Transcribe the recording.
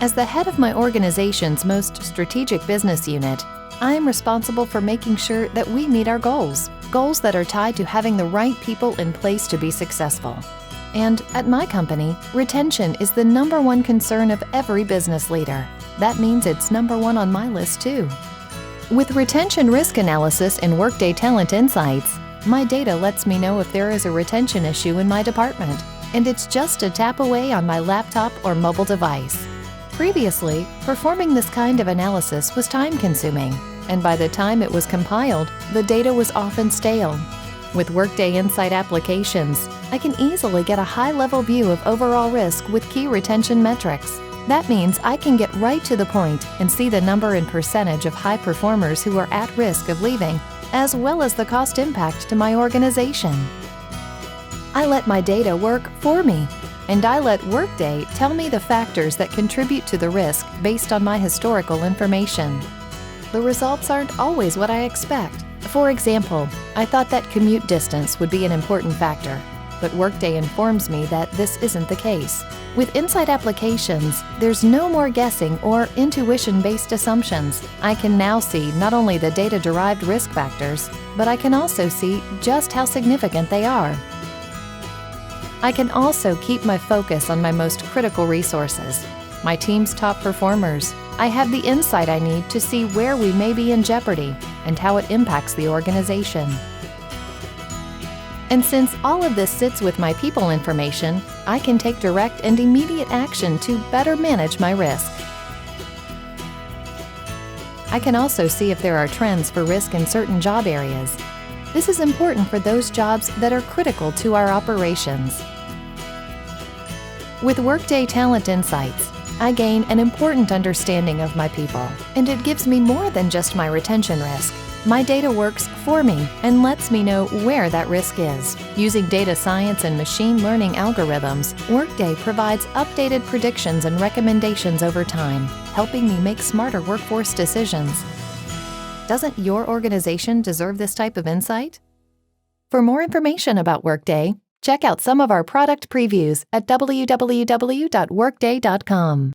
As the head of my organization's most strategic business unit, I am responsible for making sure that we meet our goals that are tied to having the right people in place to be successful. And at my company, retention is the #1 concern of every business leader. That means it's #1 on my list too. With retention risk analysis in Workday Talent Insights, my data lets me know if there is a retention issue in my department, and it's just a tap away on my laptop or mobile device. Previously, performing this kind of analysis was time-consuming, and by the time it was compiled, the data was often stale. With Workday Insight applications, I can easily get a high-level view of overall risk with key retention metrics. That means I can get right to the point and see the number and percentage of high performers who are at risk of leaving, as well as the cost impact to my organization. I let my data work for me, and I let Workday tell me the factors that contribute to the risk based on my historical information. The results aren't always what I expect. For example, I thought that commute distance would be an important factor, but Workday informs me that this isn't the case. With Insight applications, there's no more guessing or intuition-based assumptions. I can now see not only the data-derived risk factors, but I can also see just how significant they are. I can also keep my focus on my most critical resources, my team's top performers. I have the insight I need to see where we may be in jeopardy and how it impacts the organization. And since all of this sits with my people information, I can take direct and immediate action to better manage my risk. I can also see if there are trends for risk in certain job areas. This is important for those jobs that are critical to our operations. With Workday Talent Insights, I gain an important understanding of my people, and it gives me more than just my retention risk. My data works for me and lets me know where that risk is. Using data science and machine learning algorithms, Workday provides updated predictions and recommendations over time, helping me make smarter workforce decisions. Doesn't your organization deserve this type of insight? For more information about Workday, check out some of our product previews at www.workday.com.